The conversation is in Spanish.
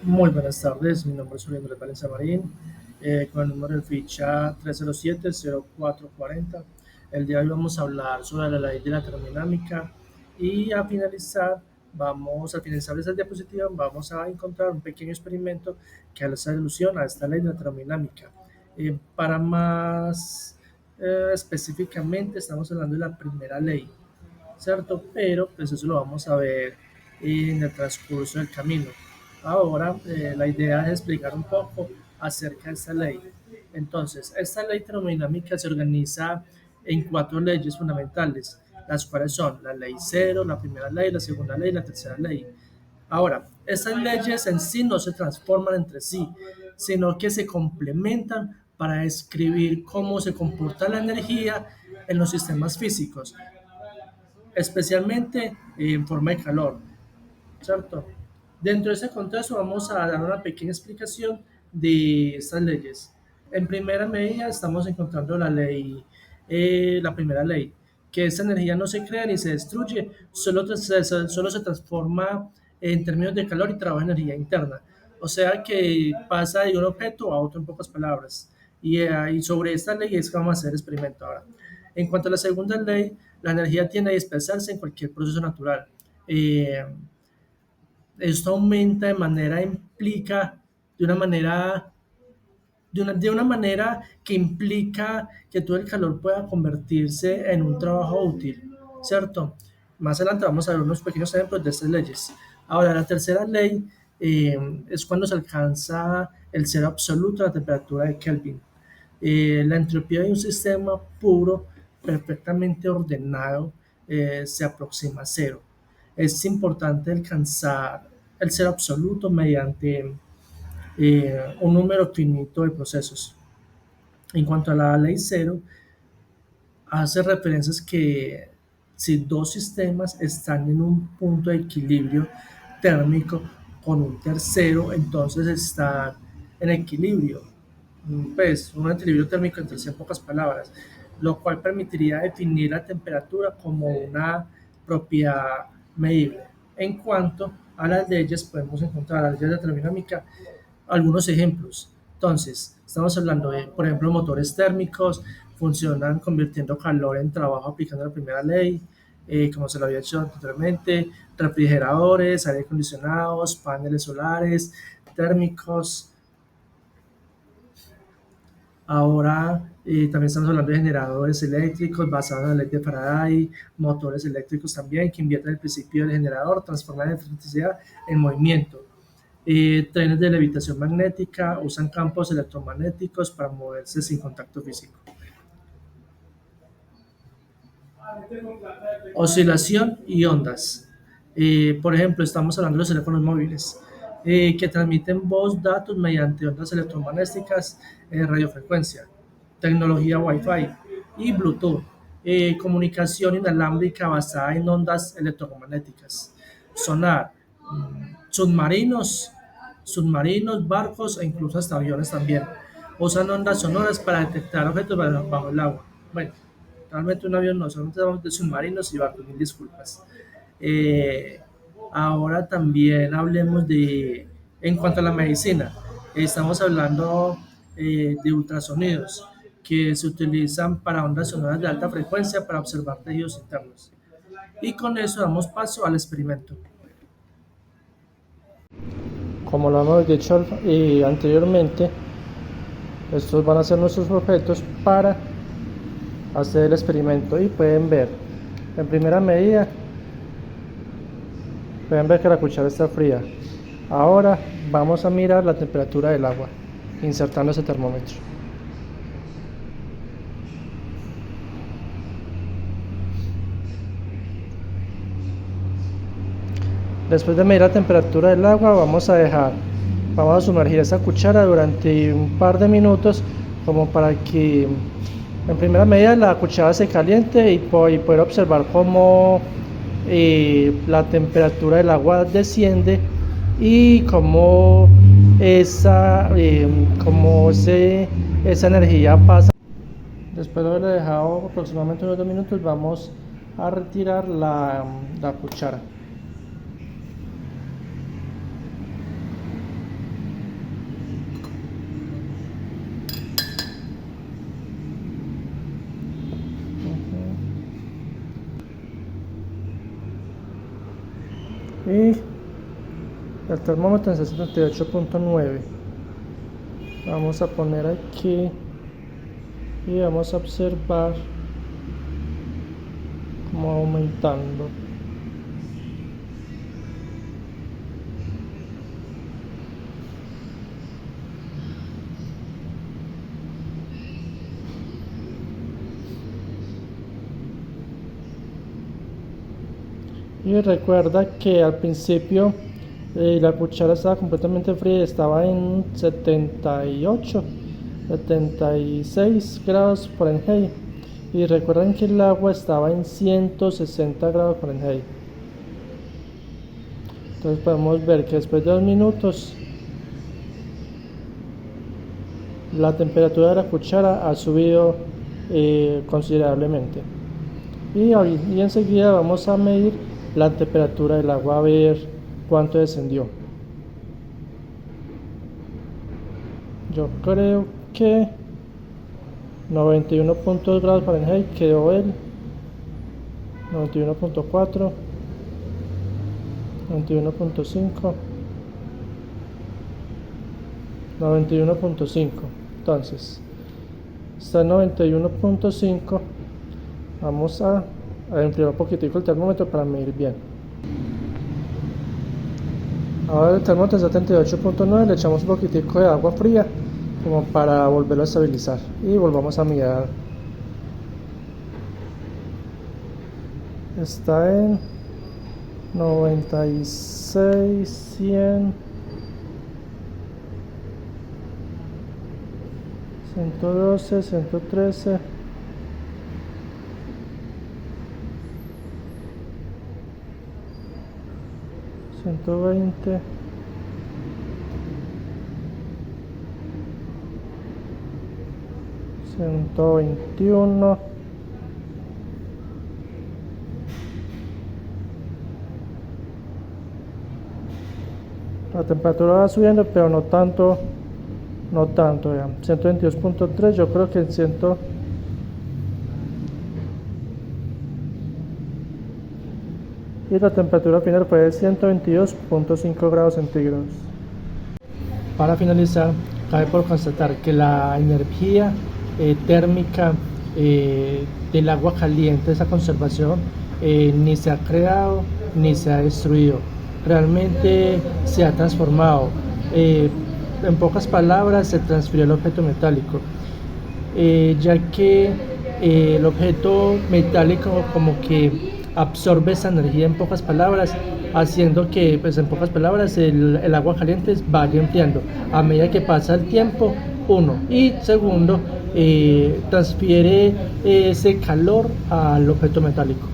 Muy buenas tardes, mi nombre es Julián Andrés Valencia Marín, con el número de ficha 307-0440. El día de hoy vamos a hablar sobre la ley de la termodinámica y al finalizar esta diapositiva, vamos a encontrar un pequeño experimento que hace alusión a esta ley de la termodinámica. Para más específicamente, estamos hablando de la primera ley, ¿cierto? Pero pues eso lo vamos a ver en el transcurso del camino. Ahora, la idea es explicar un poco acerca de esta ley. Entonces, esta ley termodinámica se organiza en cuatro leyes fundamentales, las cuales son la ley cero, la primera ley, la segunda ley y la tercera ley. Ahora, estas leyes en sí no se transforman entre sí, sino que se complementan para describir cómo se comporta la energía en los sistemas físicos, especialmente en forma de calor, ¿cierto? Dentro de ese contexto vamos a dar una pequeña explicación de estas leyes. En primera medida estamos encontrando la primera ley, que esa energía no se crea ni se destruye, solo se transforma en términos de calor y trabajo de energía interna. O sea que pasa de un objeto a otro en pocas palabras. Y sobre esta ley es que vamos a hacer experimento ahora. En cuanto a la segunda ley, la energía tiende a dispersarse en cualquier proceso natural. Eh, Esto aumenta de manera implica, de una manera, de una manera que implica que todo el calor pueda convertirse en un trabajo útil, ¿cierto? Más adelante vamos a ver unos pequeños ejemplos de estas leyes. Ahora, la tercera ley es cuando se alcanza el cero absoluto de la temperatura de Kelvin. La entropía de un sistema puro, perfectamente ordenado, se aproxima a cero. Es importante alcanzar el cero absoluto mediante un número finito de procesos. En cuanto a la ley cero, hace referencias que si dos sistemas están en un punto de equilibrio térmico con un tercero, entonces están en equilibrio, pues un equilibrio térmico entre sí en pocas palabras, lo cual permitiría definir la temperatura como una propiedad medible. En cuanto a las leyes, podemos encontrar las leyes de termodinámica algunos ejemplos. Entonces, estamos hablando de, por ejemplo, motores térmicos, funcionan convirtiendo calor en trabajo aplicando la primera ley, como se lo había hecho anteriormente, refrigeradores, aire acondicionados, paneles solares, térmicos. Ahora también estamos hablando de generadores eléctricos basados en la ley de Faraday, motores eléctricos también que invierten el principio del generador, transforman la electricidad en movimiento. Trenes de levitación magnética usan campos electromagnéticos para moverse sin contacto físico. Oscilación y ondas. Por ejemplo, estamos hablando de los teléfonos móviles que transmiten voz, datos mediante ondas electromagnéticas radiofrecuencia, tecnología Wi-Fi y Bluetooth, comunicación inalámbrica basada en ondas electromagnéticas, sonar, submarinos, barcos e incluso hasta aviones también. Usan ondas sonoras para detectar objetos bajo el agua. Bueno, realmente un avión no, solamente hablamos de submarinos y barcos, mil disculpas. Eh, Ahora también hablemos en cuanto a la medicina, estamos hablando de ultrasonidos que se utilizan para ondas sonoras de alta frecuencia para observar tejidos internos. Y con eso damos paso al experimento. Como lo hemos dicho anteriormente, estos van a ser nuestros objetos para hacer el experimento y pueden ver, en primera medida, pueden ver que la cuchara está fría. Ahora vamos a mirar la temperatura del agua, insertando ese termómetro. Después de medir la temperatura del agua, vamos a sumergir esa cuchara durante un par de minutos, como para que en primera medida la cuchara se caliente y poder observar cómo la temperatura del agua desciende y cómo esa energía pasa. Después de haberle dejado aproximadamente unos 2 minutos, vamos a retirar la cuchara. y el termómetro en 78.9. Vamos a poner aquí y vamos a observar cómo va aumentando. Y recuerda que al principio la cuchara estaba completamente fría, estaba en 78, 76 grados Fahrenheit. Y recuerden que el agua estaba en 160 grados Fahrenheit. Entonces podemos ver que después de 2 minutos la temperatura de la cuchara ha subido considerablemente. Y enseguida vamos a medir la temperatura del agua a ver cuánto descendió. Yo creo que 91.2 grados Fahrenheit quedó él, 91.4, 91.5, 91.5. Entonces está en 91.5. Vamos a enfriar un poquitico el termómetro para medir bien. Ahora el termómetro está en 78.9, le echamos un poquitico de agua fría como para volverlo a estabilizar y volvamos a mirar. Está en 96, 100, 112, 113, 120, 121, la temperatura va subiendo, pero no tanto, ya. 122.3, yo creo que en 100 y la temperatura final fue de 122.5 grados centígrados. Para finalizar, cabe por constatar que la energía térmica del agua caliente, esa conservación, ni se ha creado ni se ha destruido. Realmente se ha transformado. En pocas palabras, se transfirió el objeto metálico, ya que el objeto metálico como que absorbe esa energía, en pocas palabras, haciendo que, pues en pocas palabras, el agua caliente vaya enfriando a medida que pasa el tiempo, uno, y segundo, transfiere ese calor al objeto metálico.